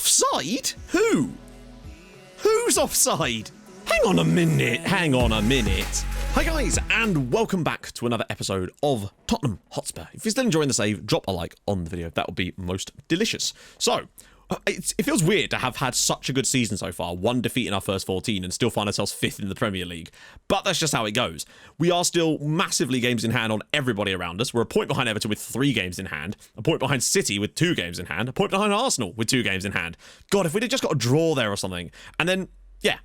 Offside? Who? Who's offside? Hang on a minute. Hi guys, and welcome back to another episode of Tottenham Hotspur. If you're still enjoying the save, drop a like on the video. That would be most delicious. So, it feels weird to have had such a good season so far, one defeat in our first 14 and still find ourselves 5th in the Premier League. But that's just how it goes. We are still massively games in hand on everybody around us. We're a point behind Everton with 3 games in hand, a point behind City with 2 games in hand, a point behind Arsenal with 2 games in hand. God, if we'd have just got a draw there or something, and then, yeah,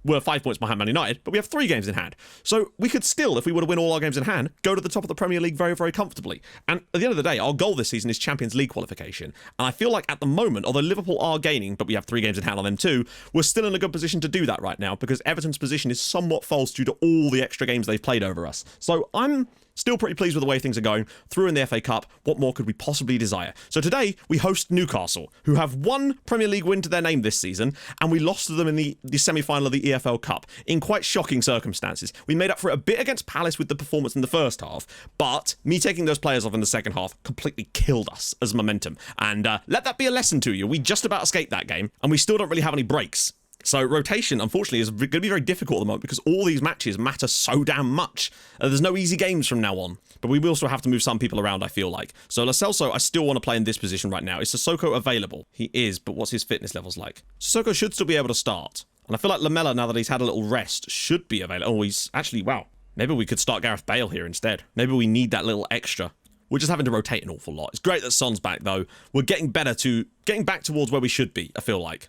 we're 5 points behind Man United, but we have 3 games in hand. So we could still, if we were to win all our games in hand, go to the top of the Premier League very, very comfortably. And at the end of the day, our goal this season is Champions League qualification. And I feel like at the moment, although Liverpool are gaining, but we have 3 games in hand on them too, we're still in a good position to do that right now because Everton's position is somewhat false due to all the extra games they've played over us. So I'm still pretty pleased with the way things are going. Through in the FA Cup, what more could we possibly desire? So today, we host Newcastle, who have 1 Premier League win to their name this season, and we lost to them in the semi-final of the EFL Cup in quite shocking circumstances. We made up for it a bit against Palace with the performance in the first half, but me taking those players off in the second half completely killed us as momentum. And let that be a lesson to you. We just about escaped that game, and we still don't really have any breaks. So rotation, unfortunately, is going to be very difficult at the moment because all these matches matter so damn much. There's no easy games from now on, but we will still have to move some people around, I feel like. So Lo Celso, I still want to play in this position right now. Is Sissoko available? He is, but what's his fitness levels like? Sissoko should still be able to start. And I feel like Lamela, now that he's had a little rest, should be available. Oh, he's actually, wow. Maybe we could start Gareth Bale here instead. Maybe we need that little extra. We're just having to rotate an awful lot. It's great that Son's back, though. We're getting back towards where we should be, I feel like,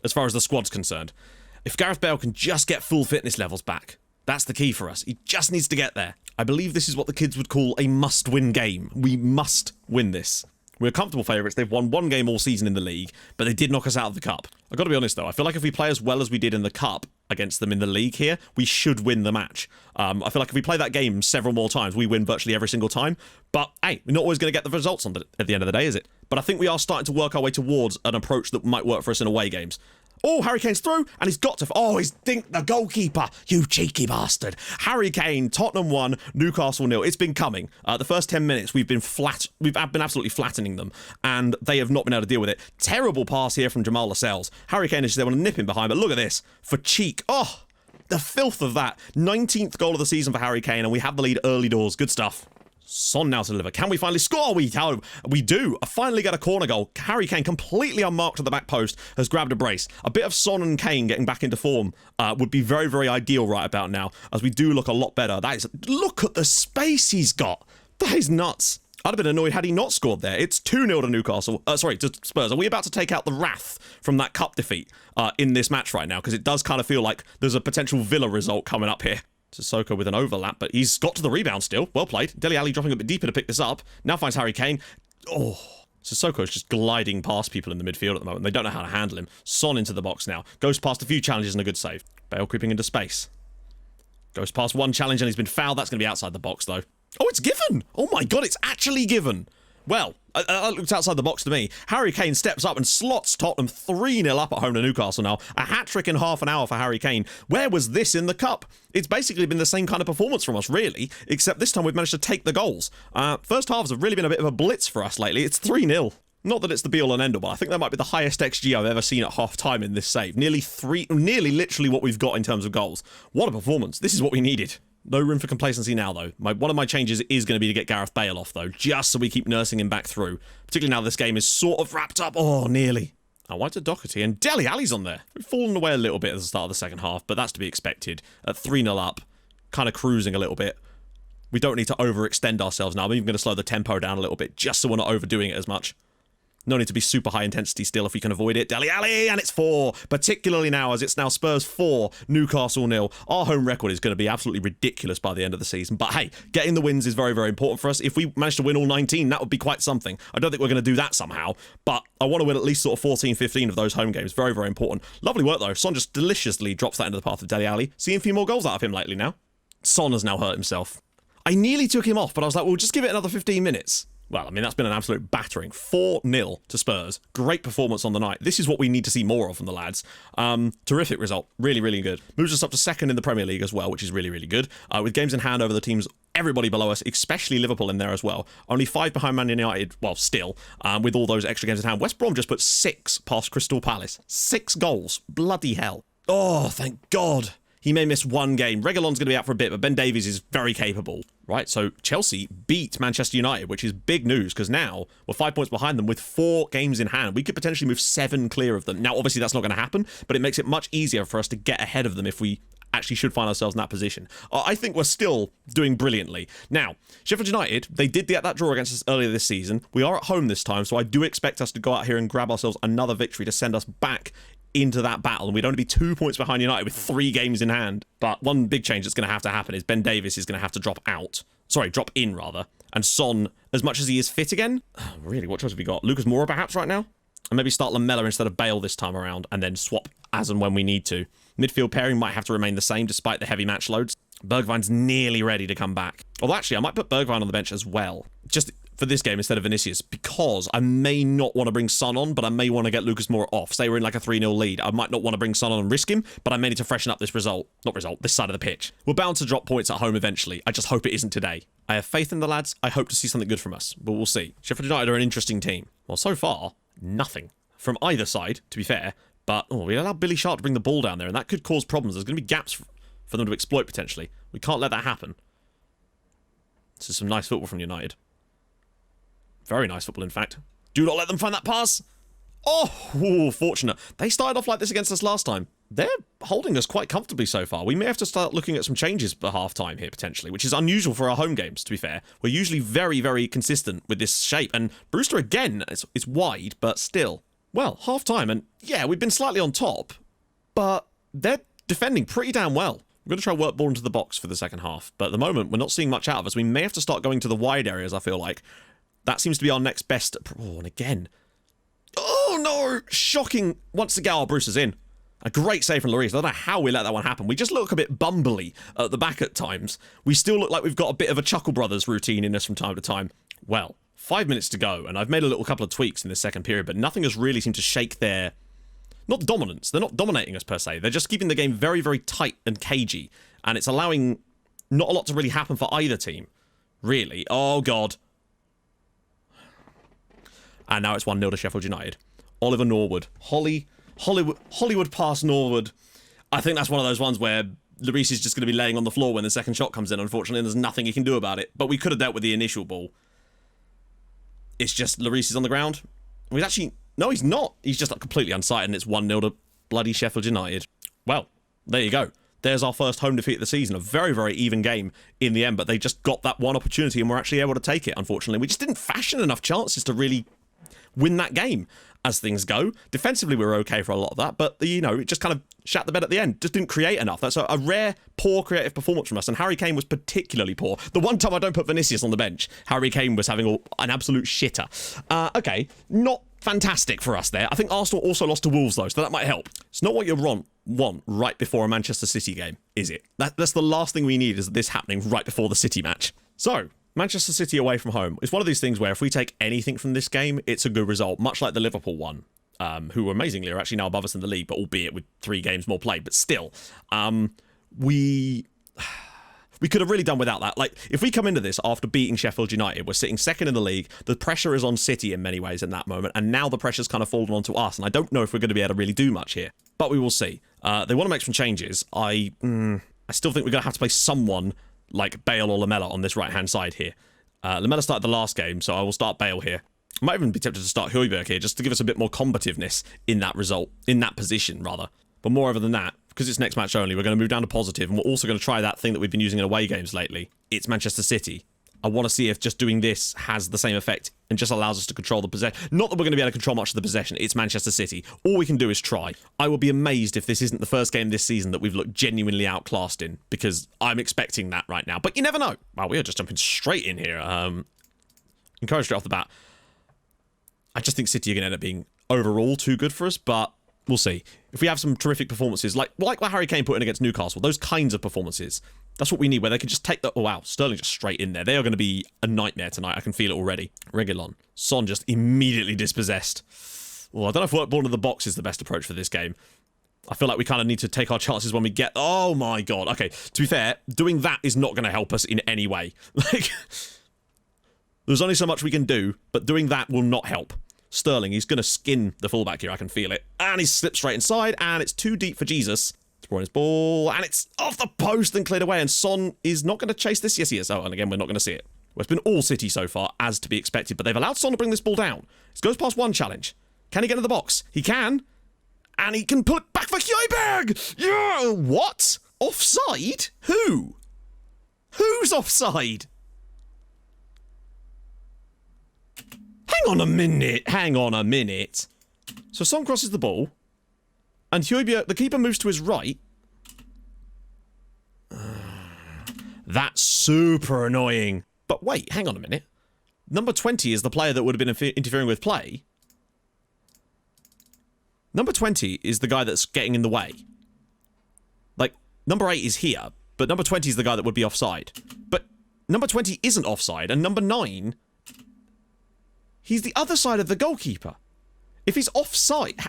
as far as the squad's concerned. If Gareth Bale can just get full fitness levels back, that's the key for us. He just needs to get there. I believe this is what the kids would call a must-win game. We must win this. We're comfortable favourites. They've won 1 game all season in the league, but they did knock us out of the cup. I've got to be honest, though. I feel like if we play as well as we did in the cup against them in the league here, we should win the match. I feel like if we play that game several more times, we win virtually every single time. But, hey, we're not always going to get the results at the end of the day, is it? But I think we are starting to work our way towards an approach that might work for us in away games. Oh, Harry Kane's through, and he's got to... Oh, he's dinked the goalkeeper, you cheeky bastard. Harry Kane, Tottenham 1, Newcastle 0. It's been coming. The first 10 minutes, we've been absolutely flattening them, and they have not been able to deal with it. Terrible pass here from Jamal Lascelles. Harry Kane is just there want to nip him behind, but look at this. For cheek. Oh, the filth of that. 19th goal of the season for Harry Kane, and we have the lead early doors. Good stuff. Son now to deliver. Can we finally score? We do. I finally get a corner goal. Harry Kane, completely unmarked at the back post, has grabbed a brace. A bit of Son and Kane getting back into form would be very, very ideal right about now, as we do look a lot better. Look at the space he's got. That is nuts. I'd have been annoyed had he not scored there. It's 2-0 to Newcastle. To Spurs. Are we about to take out the wrath from that cup defeat in this match right now? Because it does kind of feel like there's a potential Villa result coming up here. Sissoko with an overlap, but he's got to the rebound still. Well played. Dele Alli dropping a bit deeper to pick this up. Now finds Harry Kane. Oh, Sissoko's just gliding past people in the midfield at the moment. They don't know how to handle him. Son into the box now. Goes past a few challenges and a good save. Bale creeping into space. Goes past one challenge and he's been fouled. That's going to be outside the box, though. Oh, it's given. Oh, my God, it's actually given. Well, that looked outside the box to me. Harry Kane steps up and slots Tottenham 3-0 up at home to Newcastle now. A hat-trick in half an hour for Harry Kane. Where was this in the cup? It's basically been the same kind of performance from us, really, except this time we've managed to take the goals. First halves have really been a bit of a blitz for us lately. It's 3-0. Not that it's the be-all and end-all, but I think that might be the highest XG I've ever seen at half-time in this save. Nearly literally what we've got in terms of goals. What a performance. This is what we needed. No room for complacency now, though. One of my changes is going to be to get Gareth Bale off, though, just so we keep nursing him back through. Particularly now this game is sort of wrapped up. Oh, nearly. Oh, why to Doherty? And Dele Alli's on there. We've fallen away a little bit at the start of the second half, but that's to be expected. At 3-0 up, kind of cruising a little bit. We don't need to overextend ourselves now. I'm even going to slow the tempo down a little bit, just so we're not overdoing it as much. No need to be super high intensity still if we can avoid it. Dele Alli, and it's 4. Particularly now, as it's now Spurs 4, Newcastle 0. Our home record is going to be absolutely ridiculous by the end of the season. But hey, getting the wins is very, very important for us. If we manage to win all 19, that would be quite something. I don't think we're going to do that somehow, but I want to win at least sort of 14, 15 of those home games. Very, very important. Lovely work, though. Son just deliciously drops that into the path of Dele Alli. Seeing a few more goals out of him lately now. Son has now hurt himself. I nearly took him off, but I was like, well, just give it another 15 minutes. Well, I mean, that's been an absolute battering. 4-0 to Spurs. Great performance on the night. This is what we need to see more of from the lads. Terrific result. Really, really good. Moves us up to second in the Premier League as well, which is really, really good. With games in hand over the teams everybody below us, especially Liverpool in there as well. Only 5 behind Man United, well, still, with all those extra games in hand. West Brom just put 6 past Crystal Palace. 6 goals. Bloody hell. Oh, thank God. He may miss 1 game. Reguilon's going to be out for a bit, but Ben Davies is very capable. Right, so Chelsea beat Manchester United, which is big news, because now we're 5 points behind them with 4 games in hand. We could potentially move 7 clear of them. Now, obviously, that's not going to happen, but it makes it much easier for us to get ahead of them if we actually should find ourselves in that position. I think we're still doing brilliantly. Now, Sheffield United, they did get that draw against us earlier this season. We are at home this time, so I do expect us to go out here and grab ourselves another victory to send us back into that battle, and we'd only be 2 points behind United with 3 games in hand. But one big change that's going to happen is Ben Davies is going to have to drop in rather, and Son, as much as he is fit again, really, what choice have we got? Lucas Moura perhaps right now? And maybe start Lamella instead of Bale this time around, and then swap as and when we need to. Midfield pairing might have to remain the same despite the heavy match loads. Bergwijn's nearly ready to come back. Although actually, I might put Bergwijn on the bench as well, just for this game instead of Vinicius, because I may not want to bring Son on, but I may want to get Lucas Moura off. Say we're in like a 3-0 lead. I might not want to bring Son on and risk him, but I may need to freshen up this this side of the pitch. We're bound to drop points at home eventually. I just hope it isn't today. I have faith in the lads. I hope to see something good from us, but we'll see. Sheffield United are an interesting team. Well, so far, nothing from either side, to be fair, but we allowed Billy Sharp to bring the ball down there, and that could cause problems. There's going to be gaps for them to exploit, potentially. We can't let that happen. This is some nice football from United. Very nice football, in fact. Do not let them find that pass. Oh, fortunate. They started off like this against us last time. They're holding us quite comfortably so far. We may have to start looking at some changes for half-time here, potentially, which is unusual for our home games, to be fair. We're usually very, very consistent with this shape. And Brewster, again, it's wide, but still. Well, half-time, and yeah, we've been slightly on top, but they're defending pretty damn well. We're going to try work ball into the box for the second half, but at the moment, we're not seeing much out of us. We may have to start going to the wide areas, I feel like. That seems to be our next best. Oh, and again. Oh, no! Shocking. Once again, Bruce is in. A great save from Lloris. I don't know how we let that one happen. We just look a bit bumbly at the back at times. We still look like we've got a bit of a Chuckle Brothers routine in us from time to time. Well, 5 minutes to go, and I've made a couple of tweaks in the second period, but nothing has really seemed to shake their... Not dominance. They're not dominating us, per se. They're just keeping the game very, very tight and cagey, and it's allowing not a lot to really happen for either team. Really. Oh, God. And now it's 1-0 to Sheffield United. Oliver Norwood. Hollywood past Norwood. I think that's one of those ones where Lloris is just going to be laying on the floor when the second shot comes in, unfortunately, and there's nothing he can do about it. But we could have dealt with the initial ball. It's just Lloris is on the ground. He's actually... No, he's not. He's just completely unsighted, and it's 1-0 to bloody Sheffield United. Well, there you go. There's our first home defeat of the season. A very, very even game in the end, but they just got that one opportunity and were actually able to take it, unfortunately. We just didn't fashion enough chances to really win that game as things go. Defensively, we were okay for a lot of that, but, it just kind of shat the bed at the end. Just didn't create enough. That's a rare, poor creative performance from us, and Harry Kane was particularly poor. The one time I don't put Vinicius on the bench, Harry Kane was having an absolute shitter. Okay, not fantastic for us there. I think Arsenal also lost to Wolves, though, so that might help. It's not what you want right before a Manchester City game, is it? That's the last thing we need, is this happening right before the City match. So, Manchester City away from home. It's one of these things where if we take anything from this game, it's a good result, much like the Liverpool one, who amazingly are actually now above us in the league, but albeit with 3 games more played. But still, we could have really done without that. Like, if we come into this after beating Sheffield United, we're sitting second in the league, the pressure is on City in many ways in that moment, and now the pressure's kind of fallen onto us, and I don't know if we're going to be able to really do much here. But we will see. They want to make some changes. I still think we're going to have to play someone like Bale or Lamella on this right-hand side here. Lamella started the last game, so I will start Bale here. I might even be tempted to start Højbjerg here, just to give us a bit more combativeness in that position, rather. But moreover than that, because it's next match only, we're going to move down to positive, and we're also going to try that thing that we've been using in away games lately. It's Manchester City. I want to see if just doing this has the same effect and just allows us to control the possession. Not that we're going to be able to control much of the possession. It's Manchester City. All we can do is try. I will be amazed if this isn't the first game this season that we've looked genuinely outclassed in, because I'm expecting that right now. But you never know. Wow, we are just jumping straight in here. Encouraged straight off the bat. I just think City are going to end up being overall too good for us, but we'll see. If we have some terrific performances, like what Harry Kane put in against Newcastle, those kinds of performances, that's what we need, where they can just take the... Oh, wow. Sterling just straight in there. They are going to be a nightmare tonight. I can feel it already. Reguilon. Son just immediately dispossessed. Well, I don't know if work ball into the box is the best approach for this game. I feel like we kind of need to take our chances when we get... Oh, my God. Okay, to be fair, doing that is not going to help us in any way. Like, there's only so much we can do, but doing that will not help. Sterling, he's going to skin the fullback here. I can feel it. And he slips straight inside, and it's too deep for Jesus. Throwing his ball, and it's off the post and cleared away, and Son is not going to chase this. Yes, he is. Oh, and again, we're not going to see it. Well, it's been all City so far, as to be expected, but they've allowed Son to bring this ball down. It goes past one challenge. Can he get into the box? He can. And he can pull it back for Højbjerg! Yeah! What? Offside? Who? Who's offside? Hang on a minute. So Son crosses the ball, and Højbjerg, the keeper, moves to his right. That's super annoying. But wait, hang on a minute. Number 20 is the player that would have been interfering with play. Number 20 is the guy that's getting in the way. Like, number 8 is here, but number 20 is the guy that would be offside. But number 20 isn't offside, and number 9, he's the other side of the goalkeeper. If he's offside...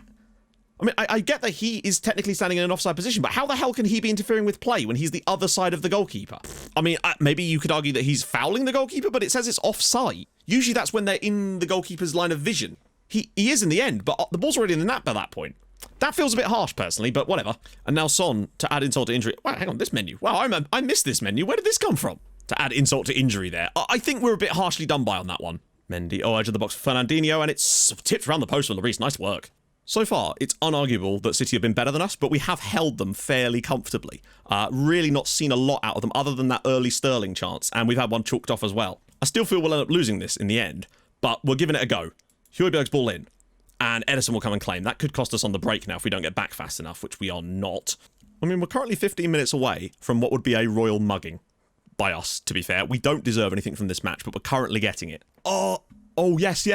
I mean, I get that he is technically standing in an offside position, but how the hell can he be interfering with play when he's the other side of the goalkeeper? I mean, maybe you could argue that he's fouling the goalkeeper, but it says it's offside. Usually that's when they're in the goalkeeper's line of vision. He is in the end, but the ball's already in the net by that point. That feels a bit harsh, personally, but whatever. And now Son, to add insult to injury... Wow, hang on, this menu. Wow, I missed this menu. Where did this come from? To add insult to injury there. I think we're a bit harshly done by on that one. Mendy, edge of the box for Fernandinho, and it's tipped around the post for Lloris. Nice work. So far, it's unarguable that City have been better than us, but we have held them fairly comfortably. Really not seen a lot out of them other than that early Sterling chance, and we've had one chalked off as well. I still feel we'll end up losing this in the end, but we're giving it a go. Højbjerg's ball in, and Ederson will come and claim. That could cost us on the break now if we don't get back fast enough, which we are not. I mean, we're currently 15 minutes away from what would be a royal mugging by us, to be fair. We don't deserve anything from this match, but we're currently getting it. Oh, yes.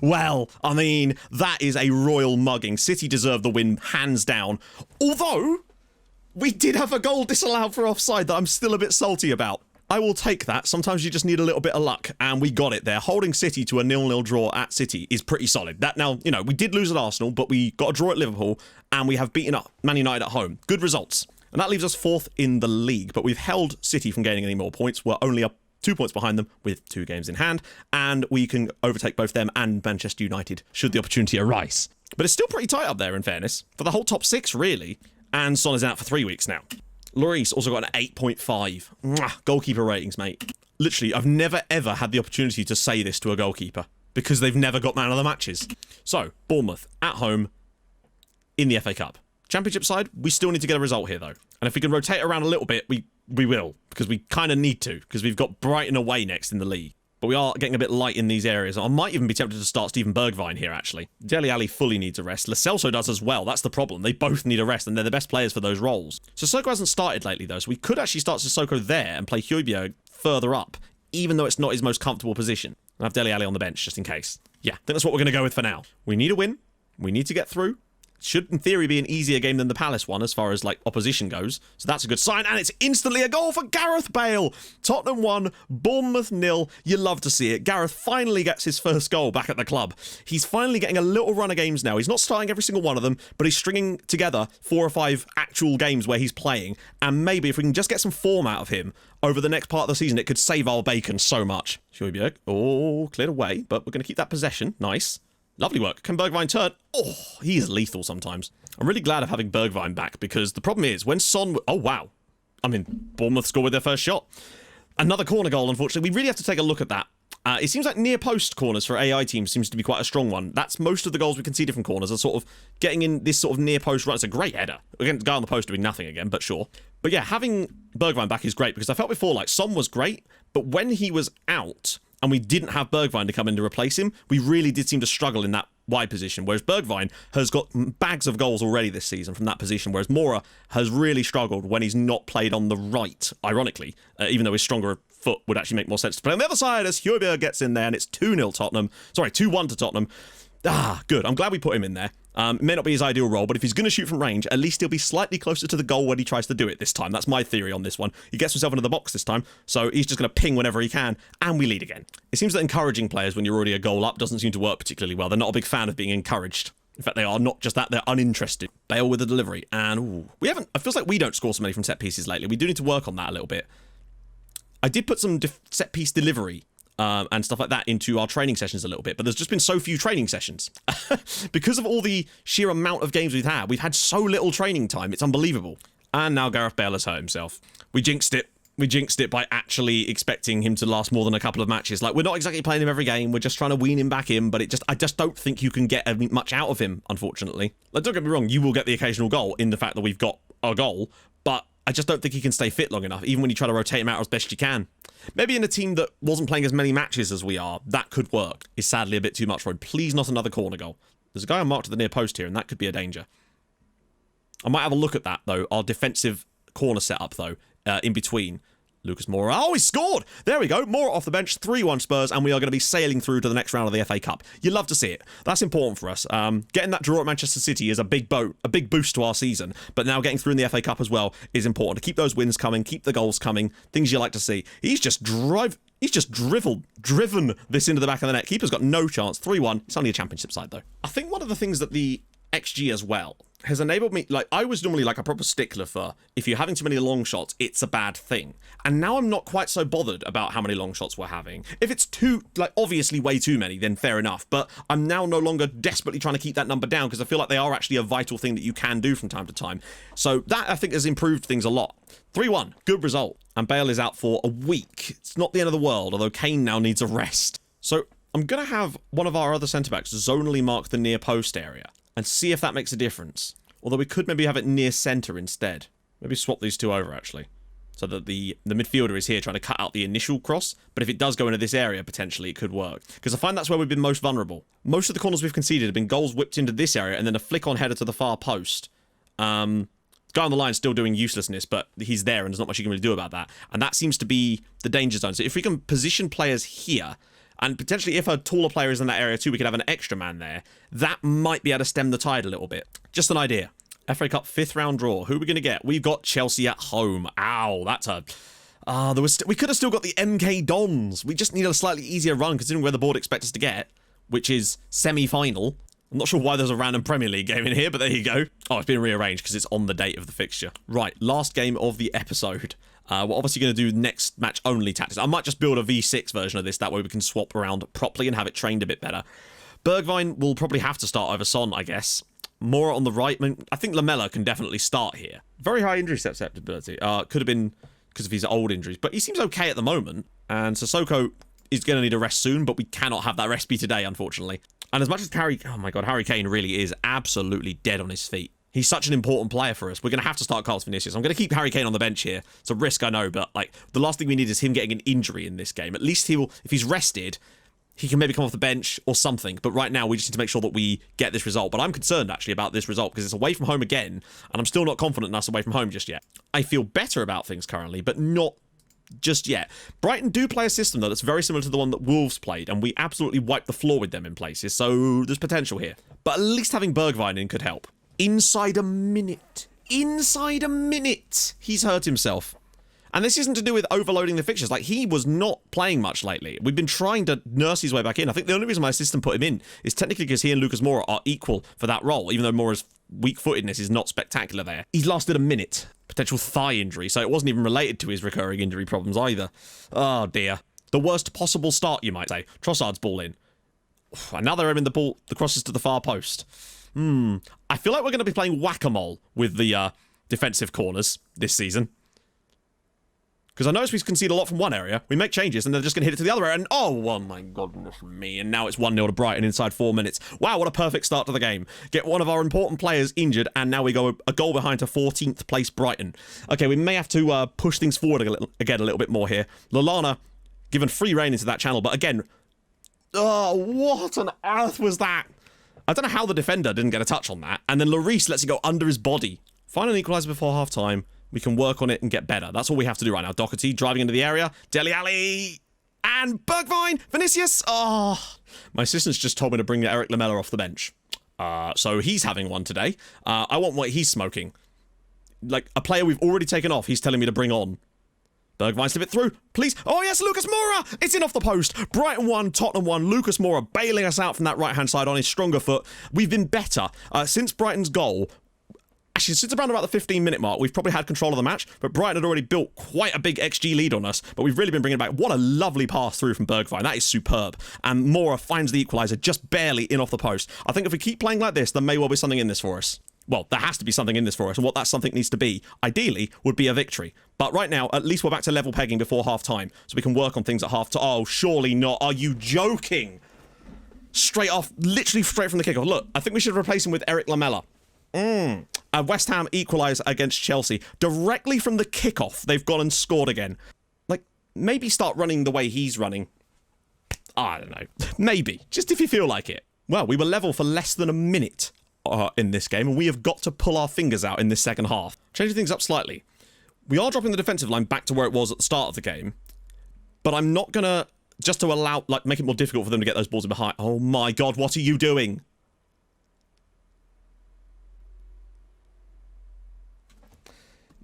Well, I mean, that is a royal mugging. City deserve the win, hands down. Although, we did have a goal disallowed for offside that I'm still a bit salty about. I will take that. Sometimes you just need a little bit of luck, and we got it there. Holding City to a 0-0 draw at City is pretty solid. That now, you know, we did lose at Arsenal, but we got a draw at Liverpool, and we have beaten up Man United at home. Good results. And that leaves us 4th in the league, but we've held City from gaining any more points. We're only up 2 points behind them with 2 games in hand, and we can overtake both them and Manchester United should the opportunity arise. But it's still pretty tight up there, in fairness, for the whole top 6, really. And Son is out for 3 weeks now. Lloris also got an 8.5. Mwah, goalkeeper ratings, mate. Literally, I've never ever had the opportunity to say this to a goalkeeper because they've never got man of the matches. So, Bournemouth at home in the FA Cup. Championship side, we still need to get a result here, though. And if we can rotate around a little bit, we will, because we kind of need to, because we've got Brighton away next in the league. But we are getting a bit light in these areas. I might even be tempted to start Steven Bergwijn here, actually. Dele Alli fully needs a rest. Lo Celso does as well. That's the problem. They both need a rest, and they're the best players for those roles. Sissoko hasn't started lately, though, so we could actually start Sissoko there and play Højbjerg further up, even though it's not his most comfortable position. And have Dele Alli on the bench, just in case. Yeah, I think that's what we're going to go with for now. We need a win. We need to get through. Should, in theory, be an easier game than the Palace one as far as, like, opposition goes. So that's a good sign. And it's instantly a goal for Gareth Bale. Tottenham 1, Bournemouth 0. You love to see it. Gareth finally gets his first goal back at the club. He's finally getting a little run of games now. He's not starting every single one of them, but he's stringing together 4 or 5 actual games where he's playing. And maybe if we can just get some form out of him over the next part of the season, it could save our bacon so much. Højbjerg. Oh, cleared away, but we're going to keep that possession. Nice. Lovely work. Can Bergwijn turn? Oh, he is lethal sometimes. I'm really glad of having Bergwijn back because the problem is when Son... Oh, wow. I mean, Bournemouth scored with their first shot. Another corner goal, unfortunately. We really have to take a look at that. It seems like near post corners for AI teams seems to be quite a strong one. That's most of the goals we conceded from corners are sort of getting in this sort of near post run. It's a great header. Again, the guy on the post doing nothing again, but sure. But yeah, having Bergwijn back is great because I felt before like Son was great, but when he was out and we didn't have Bergwijn to come in to replace him, we really did seem to struggle in that wide position, whereas Bergwijn has got bags of goals already this season from that position, whereas Mora has really struggled when he's not played on the right, ironically, even though his stronger foot would actually make more sense to play on the other side as Højbjerg gets in there, and it's 2-0 Tottenham. Sorry, 2-1 to Tottenham. Good. I'm glad we put him in there. It may not be his ideal role, but if he's going to shoot from range, at least he'll be slightly closer to the goal when he tries to do it this time. That's my theory on this one. He gets himself into the box this time, so he's just going to ping whenever he can, and we lead again. It seems that encouraging players when you're already a goal up doesn't seem to work particularly well. They're not a big fan of being encouraged. In fact, they are not just that, they're uninterested. Bale with the delivery. And, ooh, it feels like we don't score so many from set pieces lately. We do need to work on that a little bit. I did put some set piece delivery and stuff like that into our training sessions a little bit, but there's just been so few training sessions. Because of all the sheer amount of games we've had so little training time. It's unbelievable. And now Gareth Bale has hurt himself. We jinxed it. We jinxed it by actually expecting him to last more than a couple of matches. Like, we're not exactly playing him every game. We're just trying to wean him back in, but I just don't think you can get much out of him, unfortunately. Like, don't get me wrong, you will get the occasional goal in the fact that we've got a goal, but I just don't think he can stay fit long enough, even when you try to rotate him out as best you can. Maybe in a team that wasn't playing as many matches as we are, that could work. Is sadly a bit too much for him. Please not another corner goal. There's a guy unmarked at the near post here, and that could be a danger. I might have a look at that, though. Our defensive corner setup, though, in between. Lucas Moura. Oh, he scored! There we go. Moura off the bench. 3-1 Spurs, and we are going to be sailing through to the next round of the FA Cup. You love to see it. That's important for us. Getting that draw at Manchester City is a big boost to our season, but now getting through in the FA Cup as well is important. To keep those wins coming, keep the goals coming, things you like to see. He's just driven this into the back of the net. Keeper's got no chance. 3-1. It's only a championship side, though. I think one of the things that the XG as well has enabled me, like, I was normally like a proper stickler for, if you're having too many long shots, it's a bad thing. And now I'm not quite so bothered about how many long shots we're having. If it's obviously way too many, then fair enough. But I'm now no longer desperately trying to keep that number down, because I feel like they are actually a vital thing that you can do from time to time. So that, I think, has improved things a lot. 3-1, good result. And Bale is out for a week. It's not the end of the world, although Kane now needs a rest. So I'm going to have one of our other centre-backs zonally mark the near post area and see if that makes a difference. Although we could maybe have it near centre instead. Maybe swap these two over, actually. So that the midfielder is here trying to cut out the initial cross. But if it does go into this area, potentially, it could work. Because I find that's where we've been most vulnerable. Most of the corners we've conceded have been goals whipped into this area and then a flick-on header to the far post. Guy on the line is still doing uselessness, but he's there and there's not much you can really do about that. And that seems to be the danger zone. So if we can position players here, and potentially if a taller player is in that area too, we could have an extra man there. That might be able to stem the tide a little bit. Just an idea. FA Cup 5th round draw. Who are we going to get? We've got Chelsea at home. Ow, that's a... we could have still got the MK Dons. We just need a slightly easier run considering where the board expects us to get, which is semi-final. I'm not sure why there's a random Premier League game in here, but there you go. Oh, it's been rearranged because it's on the date of the fixture. Right, last game of the episode. We're obviously going to do next match only tactics. I might just build a V6 version of this. That way we can swap around properly and have it trained a bit better. Bergwijn will probably have to start over Son, I guess. More on the right. I think Lamela can definitely start here. Very high injury susceptibility. Could have been because of his old injuries, but he seems okay at the moment. And Sissoko is going to need a rest soon, but we cannot have that rest be today, unfortunately. And as much as Harry Kane really is absolutely dead on his feet. He's such an important player for us. We're going to have to start Carlos Vinicius. I'm going to keep Harry Kane on the bench here. It's a risk, I know, but like the last thing we need is him getting an injury in this game. At least if he's rested, he can maybe come off the bench or something. But right now, we just need to make sure that we get this result. But I'm concerned, actually, about this result because it's away from home again, and I'm still not confident in us away from home just yet. I feel better about things currently, but not just yet. Brighton do play a system, though, that's very similar to the one that Wolves played, and we absolutely wiped the floor with them in places, so there's potential here. But at least having Bergwijn in could help. Inside a minute. Inside a minute. He's hurt himself. And this isn't to do with overloading the fixtures. Like, he was not playing much lately. We've been trying to nurse his way back in. I think the only reason my assistant put him in is technically because he and Lucas Moura are equal for that role, even though Moura's weak-footedness is not spectacular there. He's lasted a minute. Potential thigh injury, so it wasn't even related to his recurring injury problems either. Oh, dear. The worst possible start, you might say. Trossard's ball in. Another him in the crosses to the far post. I feel like we're going to be playing whack-a-mole with the defensive corners this season. Because I notice we concede a lot from one area, we make changes, and they're just going to hit it to the other area, and oh my goodness me, and now it's 1-0 to Brighton inside 4 minutes. Wow, what a perfect start to the game. Get one of our important players injured, and now we go a goal behind to 14th place Brighton. Okay, we may have to push things forward a little bit more here. Lallana given free rein into that channel, but again, oh, what on earth was that? I don't know how the defender didn't get a touch on that, and then Lloris lets it go under his body. Find an equaliser before half-time. We can work on it and get better. That's all we have to do right now. Doherty driving into the area. Dele Alli. And Bergwijn. Vinicius. Oh. My assistant's just told me to bring Eric Lamela off the bench. So he's having one today. I want what he's smoking. Like, a player we've already taken off, he's telling me to bring on. Bergwijn slip it through, please. Oh yes, Lucas Moura! It's in off the post. Brighton 1, Tottenham 1. Lucas Moura bailing us out from that right-hand side on his stronger foot. We've been better since Brighton's goal. Actually, since around about the 15-minute mark, we've probably had control of the match, but Brighton had already built quite a big XG lead on us, but we've really been bringing it back. What a lovely pass through from Bergwijn. That is superb. And Moura finds the equaliser just barely in off the post. I think if we keep playing like this, there may well be something in this for us. Well, there has to be something in this for us, and what that something needs to be, ideally, would be a victory. But right now, at least we're back to level pegging before half-time, so we can work on things at half-time. Oh, surely not. Are you joking? Straight off, literally straight from the kickoff. Look, I think we should replace him with Eric Lamela. West Ham equalise against Chelsea. Directly from the kickoff, they've gone and scored again. Like, maybe start running the way he's running. I don't know. Maybe. Just if you feel like it. Well, we were level for less than a minute in this game, and we have got to pull our fingers out in this second half. Changing things up slightly. We are dropping the defensive line back to where it was at the start of the game, but I'm not going to, just to allow, like, make it more difficult for them to get those balls in behind. Oh my god, what are you doing?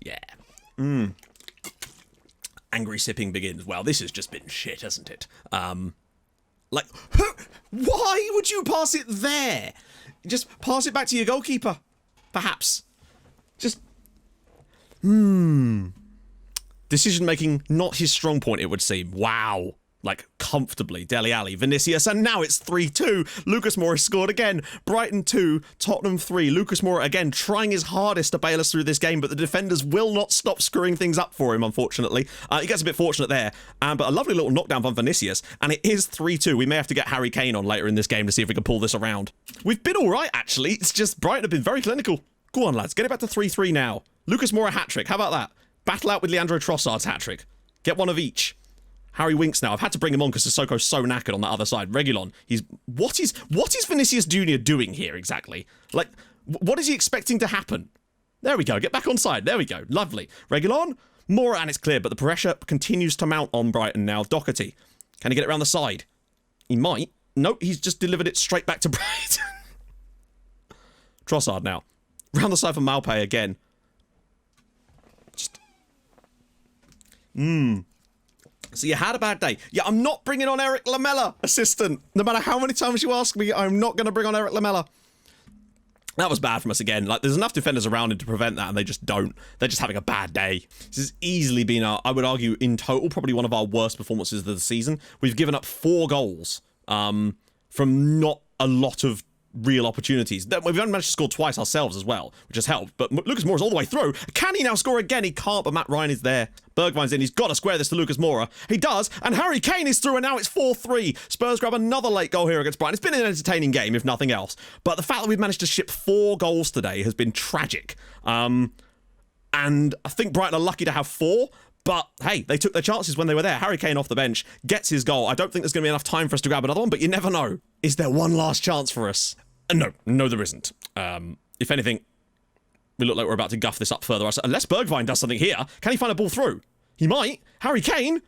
Yeah. Angry sipping begins. Well, this has just been shit, hasn't it? Like, why would you pass it there? Just pass it back to your goalkeeper, perhaps. Just, decision-making, not his strong point, it would seem. Wow. Like, comfortably. Dele Alli, Vinicius, and now it's 3-2. Lucas Moura scored again. Brighton 2, Tottenham 3. Lucas Moura, again, trying his hardest to bail us through this game, but the defenders will not stop screwing things up for him, unfortunately. He gets a bit fortunate there, but a lovely little knockdown from Vinicius, and it is 3-2. We may have to get Harry Kane on later in this game to see if we can pull this around. We've been all right, actually. It's just Brighton have been very clinical. Go on, lads. Get it back to 3-3 now. Lucas Moura hat-trick. How about that? Battle out with Leandro Trossard's hat-trick. Get one of each. Harry Winks now. I've had to bring him on because Sissoko's so knackered on that other side. Reguilon. What is Vinicius Jr. doing here exactly? Like, what is he expecting to happen? There we go. Get back on side. There we go. Lovely. Reguilon. Moura, and it's clear, but the pressure continues to mount on Brighton now. Doherty. Can he get it around the side? He might. Nope, he's just delivered it straight back to Brighton. Trossard now. Round the side for Malpay again. Just... So you had a bad day. Yeah, I'm not bringing on Eric Lamela, assistant. No matter how many times you ask me, I'm not going to bring on Eric Lamela. That was bad from us again. Like, there's enough defenders around him to prevent that, and they just don't. They're just having a bad day. This has easily been, I would argue, in total, probably one of our worst performances of the season. We've given up 4 goals from not a lot of real opportunities. We've only managed to score twice ourselves as well, which has helped. But Lucas Moura's all the way through. Can he now score again? He can't, but Matt Ryan is there. Bergwijn's in. He's got to square this to Lucas Moura. He does, and Harry Kane is through, and now it's 4-3. Spurs grab another late goal here against Brighton. It's been an entertaining game, if nothing else. But the fact that we've managed to ship 4 goals today has been tragic. And I think Brighton are lucky to have 4. But, hey, they took their chances when they were there. Harry Kane off the bench, gets his goal. I don't think there's going to be enough time for us to grab another one, but you never know. Is there one last chance for us? No, there isn't. If anything, we look like we're about to guff this up further. Unless Bergwijn does something here. Can he find a ball through? He might. Harry Kane?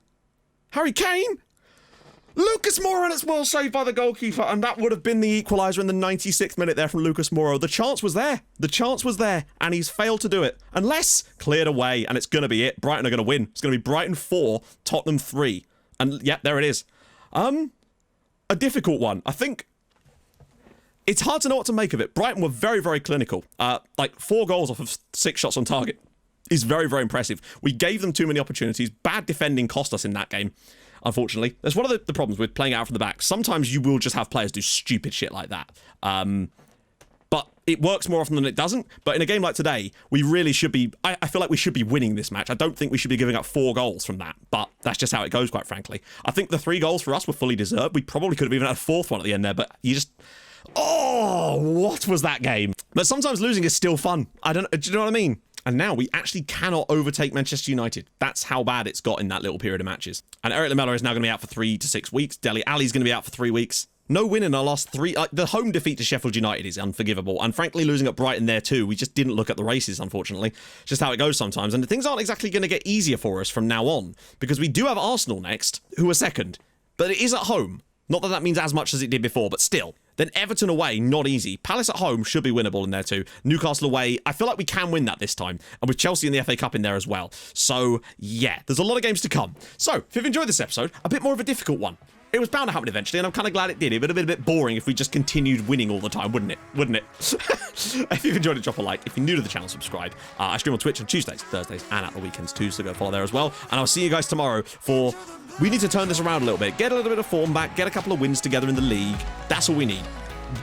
Harry Kane? Lucas Moura, and it's well saved by the goalkeeper, and that would have been the equaliser in the 96th minute there from Lucas Moura. The chance was there. The chance was there, and he's failed to do it. Unless cleared away, and it's going to be it. Brighton are going to win. It's going to be Brighton 4, Tottenham 3. And, yeah, there it is. A difficult one. I think it's hard to know what to make of it. Brighton were very, very clinical. Like 4 goals off of 6 shots on target is very, very impressive. We gave them too many opportunities. Bad defending cost us in that game, unfortunately. That's one of the problems with playing out from the back. Sometimes you will just have players do stupid shit like that. But it works more often than it doesn't. But in a game like today, we really should be... I feel like we should be winning this match. I don't think we should be giving up 4 goals from that. But that's just how it goes, quite frankly. I think the 3 goals for us were fully deserved. We probably could have even had a 4th one at the end there. But you just... Oh, what was that game? But sometimes losing is still fun. Do you know what I mean? And now we actually cannot overtake Manchester United. That's how bad it's got in that little period of matches. And Eric Lamela is now going to be out for 3 to 6 weeks. Dele Alli's going to be out for 3 weeks. No win in our last 3. The home defeat to Sheffield United is unforgivable. And frankly, losing at Brighton there too, we just didn't look at the races, unfortunately. It's just how it goes sometimes. And things aren't exactly going to get easier for us from now on. Because we do have Arsenal next, who are second. But it is at home. Not that that means as much as it did before, but still. Then Everton away, not easy. Palace at home should be winnable in there too. Newcastle away, I feel like we can win that this time. And with Chelsea in the FA Cup in there as well. So, yeah, there's a lot of games to come. So, if you've enjoyed this episode, a bit more of a difficult one. It was bound to happen eventually, and I'm kind of glad it did. It would have been a bit boring if we just continued winning all the time, wouldn't it? If you've enjoyed it, drop a like. If you're new to the channel, subscribe. I stream on Twitch on Tuesdays, Thursdays, and at the weekends too, so go follow there as well. And I'll see you guys tomorrow for... We need to turn this around a little bit. Get a little bit of form back, get a couple of wins together in the league. That's all we need.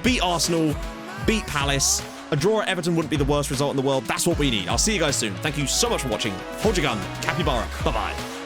Beat Arsenal, beat Palace. A draw at Everton wouldn't be the worst result in the world. That's what we need. I'll see you guys soon. Thank you so much for watching. Hold your gun. Capybara. Bye-bye.